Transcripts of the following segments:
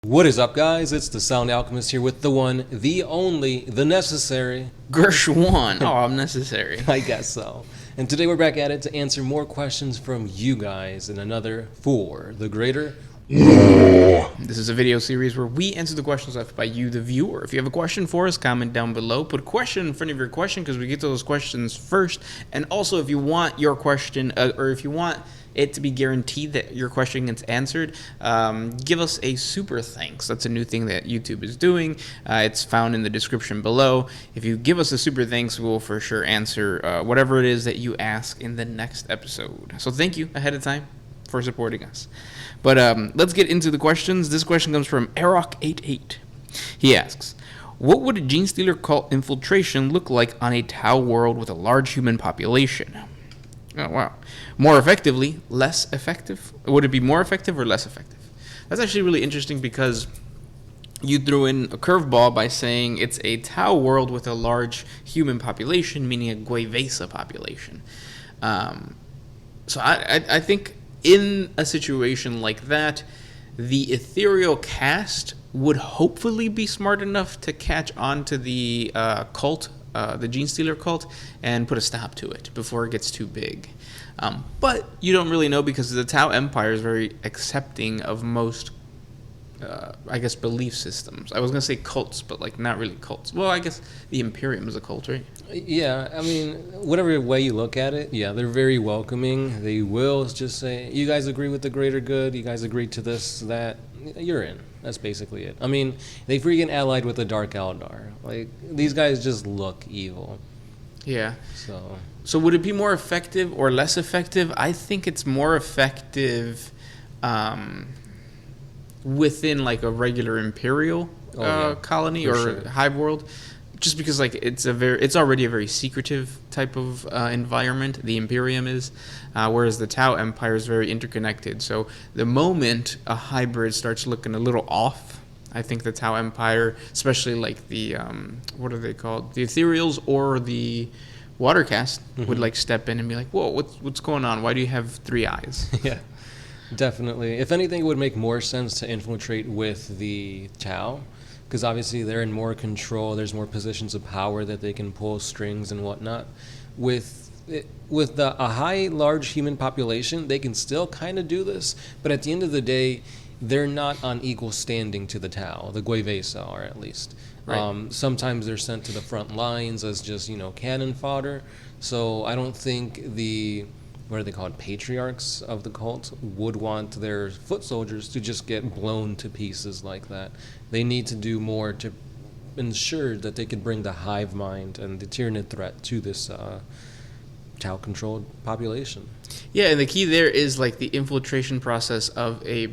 What is up, guys? It's the Sound Alchemist here with the one, the only, the necessary Gershwan. Oh, I'm necessary. I guess so. And today we're back at it to answer more questions from you guys in another For the Greater. This is a video series where we answer the questions left by you, the viewer. If you have a question for us, comment down below. Put a question in front of your question because we get to those questions first. And also, if you want your question, or if you want it to be guaranteed that your question gets answered, give us a super thanks. That's a new thing that YouTube is doing. It's found in the description below. If you give us a super thanks, we'll for sure answer whatever it is that you ask in the next episode. So thank you ahead of time for supporting us. But let's get into the questions. This question comes from Arok88. He asks, what would a Genestealer Cult infiltration look like on a Tau world with a large human population? Oh, wow. More effectively, less effective? Would it be more effective or less effective? That's actually really interesting because you threw in a curveball by saying it's a Tau world with a large human population, meaning a WAAAGH population. So I think in a situation like that, the ethereal cast would hopefully be smart enough to catch on to the cult, the Genestealer Cult, and put a stop to it before it gets too big. But you don't really know because the Tau Empire is very accepting of most, I guess, belief systems. I was going to say cults, but like not really cults. Well, I guess the Imperium is a cult, right? Yeah, I mean, whatever way you look at it, yeah, they're very welcoming. They will just say, you guys agree with the greater good, you guys agree to this, that, you're in. That's basically it. I mean, they freaking allied with the Dark Eldar. Like, these guys just look evil. Yeah. So would it be more effective or less effective? I think it's more effective within like a regular Imperial colony or hive world. Just because like it's already a very secretive type of environment, the Imperium is, whereas the Tau Empire is very interconnected. So the moment a hybrid starts looking a little off, I think the Tau Empire, especially like the what are they called, the Ethereals or the Watercast, would like step in and be like, "Whoa, what's going on? Why do you have 3 eyes?" Yeah, definitely. If anything, it would make more sense to infiltrate with the Tau, because obviously they're in more control. There's more positions of power that they can pull strings and whatnot. With a high, large human population, they can still kind of do this, but at the end of the day, they're not on equal standing to the Tau. The WAAAGH are, at least. Right. Sometimes they're sent to the front lines as just, cannon fodder. So I don't think the, what are they called, patriarchs of the cult would want their foot soldiers to just get blown to pieces like that. They need to do more to ensure that they could bring the hive mind and the Tyranid threat to this Tau-controlled population. Yeah, and the key there is like the infiltration process of a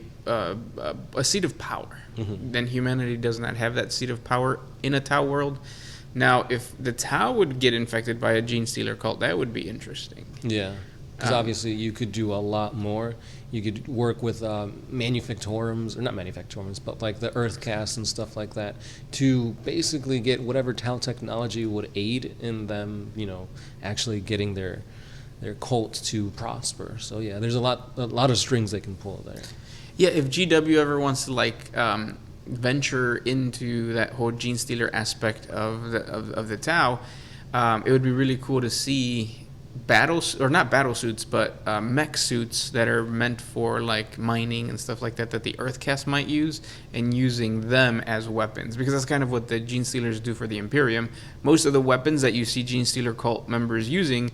seat of power. Mm-hmm. Then humanity does not have that seat of power in a Tau world. Now, if the Tau would get infected by a Genestealer Cult, that would be interesting. Yeah, because obviously you could do a lot more. You could work with manufactorums, or not manufactorums, but like the Earthcast and stuff like that, to basically get whatever Tau technology would aid in them, actually getting their cult to prosper. So yeah, there's a lot of strings they can pull there. Yeah, if GW ever wants to venture into that whole Genestealer aspect of the Tau, it would be really cool to see not battle suits, but mech suits that are meant for like mining and stuff like that the Earthcast might use, and using them as weapons, because that's kind of what the Genestealers do for the Imperium. Most of the weapons that you see Genestealer Cult members using,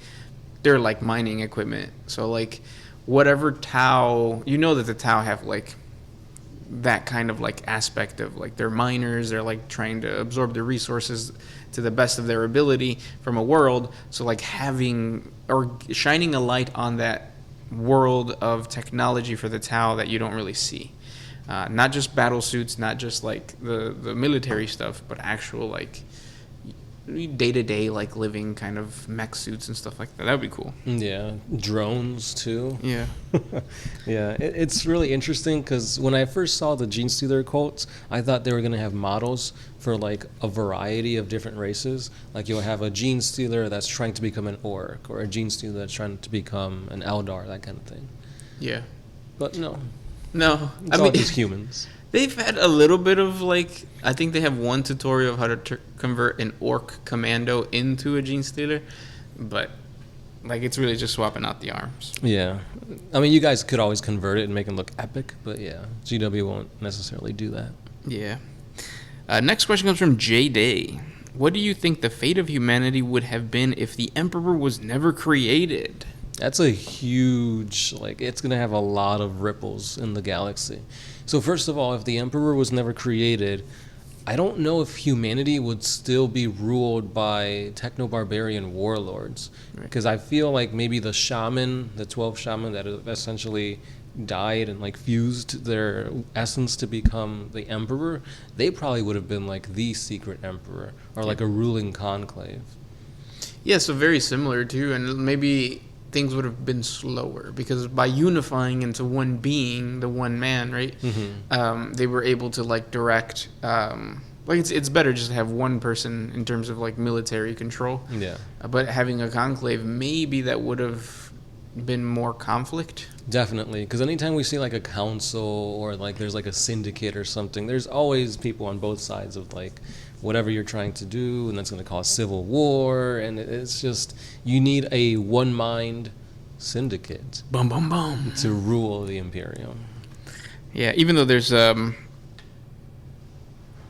they're like mining equipment. So like whatever Tau, that the Tau have like that kind of like aspect of like they're miners, they're like trying to absorb the resources to the best of their ability from a world. So like having or shining a light on that world of technology for the Tau that you don't really see. Not just battle suits, not just like the military stuff, but actual like day-to-day like living kind of mech suits and stuff like that. That would be cool. Yeah, drones too. Yeah. Yeah, it's really interesting because when I first saw the Genestealer cults, I thought they were going to have models for like a variety of different races. Like you'll have a Genestealer that's trying to become an Orc, or a Genestealer that's trying to become an Eldar, that kind of thing. Yeah. But no, No, It's all just humans. they've had a little bit of like, I think they have one tutorial of how to convert an orc commando into a Genestealer, but like it's really just swapping out the arms. Yeah. I mean, you guys could always convert it and make it look epic, but yeah, GW won't necessarily do that. Yeah. Next question comes from J Day. What do you think the fate of humanity would have been if the Emperor was never created? That's a huge, like, it's going to have a lot of ripples in the galaxy. So first of all, if the Emperor was never created, I don't know if humanity would still be ruled by techno-barbarian warlords. Because I feel like maybe the shaman, the 12 shaman that essentially died and like fused their essence to become the Emperor, they probably would have been like the secret Emperor or like a ruling conclave. Yeah, so very similar too, and maybe things would have been slower because by unifying into one being, the one man, right? They were able to like direct. Like it's better just to have one person in terms of like military control. Yeah. But having a conclave, maybe that would have been more conflict. Definitely, because anytime we see like a council or like there's like a syndicate or something, there's always people on both sides of like whatever you're trying to do, and that's going to cause civil war, and it's just, you need a one mind syndicate Boom, boom, boom. to rule the Imperium. Yeah, even though there's no,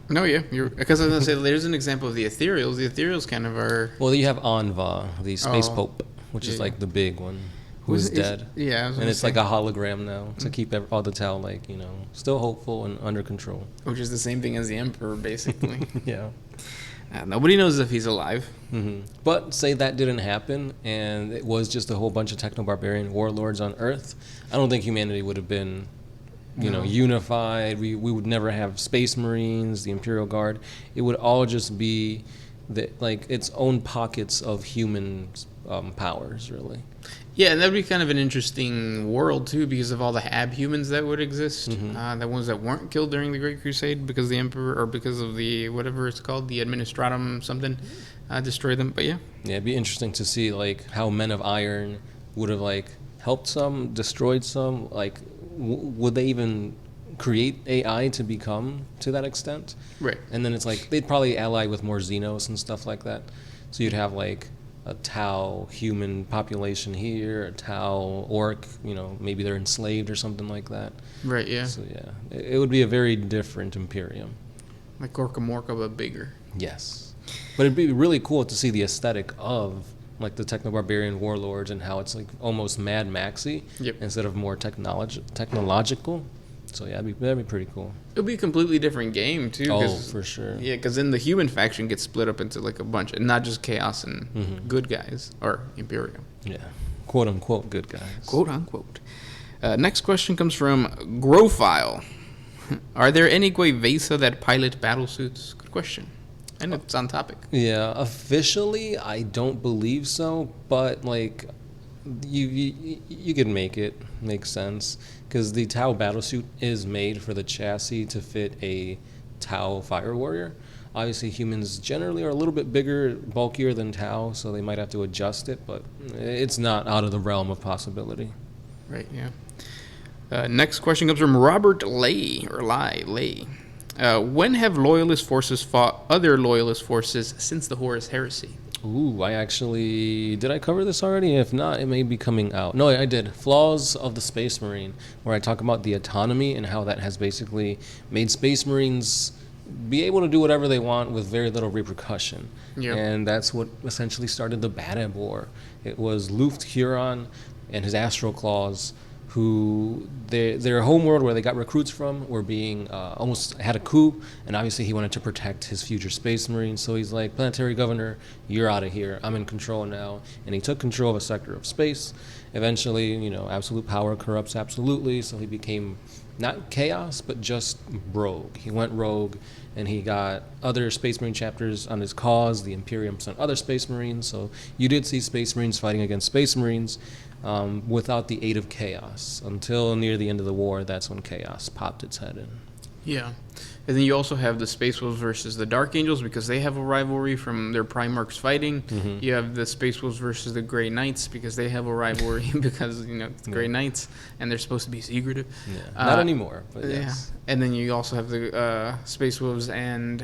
yeah, because I was gonna say there's an example of the Ethereals. The Ethereals kind of are. Well, you have Anva, the space Oh, pope, which is yeah. like the big one, who is dead. Yeah, I was And gonna it's say, like a hologram now to keep all the Tau, like, you know, still hopeful and under control. which is the same thing as the Emperor, basically. Yeah. Nobody knows if he's alive. But say that didn't happen and it was just a whole bunch of techno-barbarian warlords on Earth, I don't think humanity would have been, you know, unified. We would never have Space Marines, the Imperial Guard. It would all just be like its own pockets of human powers, really. Yeah, and that would be kind of an interesting world, too, because of all the abhumans that would exist. The ones that weren't killed during the Great Crusade because the Emperor, or because of the, whatever it's called, the Administratum something, destroyed them. But yeah. Yeah, it'd be interesting to see like how Men of Iron would have like helped some, destroyed some. Like, would they even create AI to become to that extent? Right. And then it's like they'd probably ally with more Xenos and stuff like that. So you'd have like a Tau human population here, a Tau orc, you know, maybe they're enslaved or something like that. Right, yeah. So yeah, it would be a very different Imperium. Like Gorka Morka, but bigger. Yes. But it'd be really cool to see the aesthetic of like the techno-barbarian warlords and how it's like almost Mad Maxy instead of more technological. So yeah, that'd be pretty cool. It would be a completely different game, too. Oh, for sure. Yeah, because then the human faction gets split up into like a bunch, and not just Chaos and good guys, or Imperium. Yeah. Quote unquote good guys. Quote unquote. Next question comes from Grofile. Are there any Guevesa that pilot battlesuits? Good question. And it's on topic. Yeah, officially I don't believe so, but like you could make sense, because the Tau battlesuit is made for the chassis to fit a Tau fire warrior. Obviously humans generally are a little bit bigger, bulkier than Tau, so they might have to adjust it, but it's not out of the realm of possibility. Right, yeah. Next question comes from Robert Lay. When have Loyalist Forces fought other Loyalist Forces since the Horus Heresy? Ooh, did I cover this already? If not, it may be coming out. No, I did. Flaws of the Space Marine, where I talk about the autonomy and how that has basically made Space Marines be able to do whatever they want with very little repercussion. Yep. And that's what essentially started the Badab War. It was Luft Huron and his Astral Claws, who their home world where they got recruits from were being almost had a coup, and obviously he wanted to protect his future Space Marines, so he's like, Planetary Governor, you're out of here, I'm in control now. And he took control of a sector of space. Eventually, you know, absolute power corrupts absolutely, so he became not chaos, but just rogue. He went rogue, and he got other Space Marine chapters on his cause. The Imperium sent other Space Marines, so you did see Space Marines fighting against Space Marines without the aid of chaos. Until near the end of the war, that's when chaos popped its head in. Yeah. And then you also have the Space Wolves versus the Dark Angels because they have a rivalry from their Primarchs fighting. Mm-hmm. You have the Space Wolves versus the Grey Knights because they have a rivalry because, it's Grey Knights and they're supposed to be secretive. Yeah. Not anymore, but yes. Yeah. And then you also have the Space Wolves and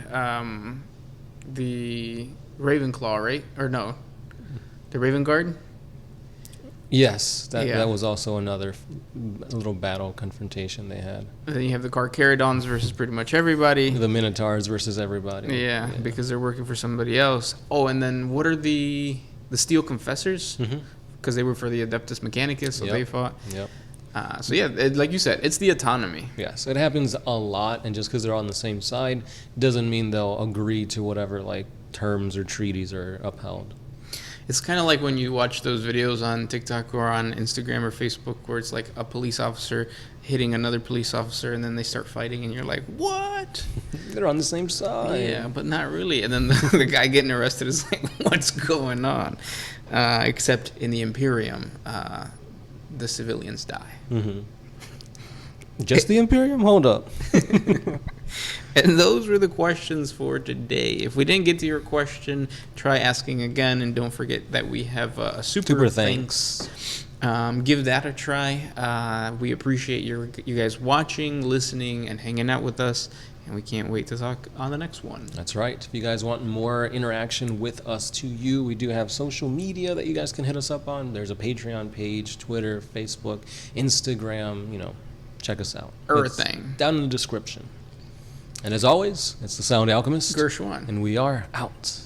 the Ravenclaw, right? Or no, the Raven Guard? Yes, that was also another little battle confrontation they had. And then you have the Carcharodons versus pretty much everybody. The Minotaurs versus everybody. Yeah, because they're working for somebody else. Oh, and then what are the Steel Confessors? Because they were for the Adeptus Mechanicus, so they fought. Yep. So yeah, like you said, it's the autonomy. Yes, it happens a lot, and just because they're on the same side doesn't mean they'll agree to whatever terms or treaties are upheld. It's kind of like when you watch those videos on TikTok or on Instagram or Facebook where it's like a police officer hitting another police officer and then they start fighting and you're like, what? They're on the same side. Yeah, but not really. And then the guy getting arrested is like, what's going on? Except in the Imperium, the civilians die. Mm-hmm. Just the Imperium? Hold up. And those were the questions for today. If we didn't get to your question, try asking again. And don't forget that we have a super thanks. Give that a try. We appreciate you guys watching, listening, and hanging out with us. And we can't wait to talk on the next one. That's right. If you guys want more interaction with us to you, we do have social media that you guys can hit us up on. There's a Patreon page, Twitter, Facebook, Instagram. Check us out. Everything. Down in the description. And as always, it's the Sound Alchemist. Gershwan. And we are out.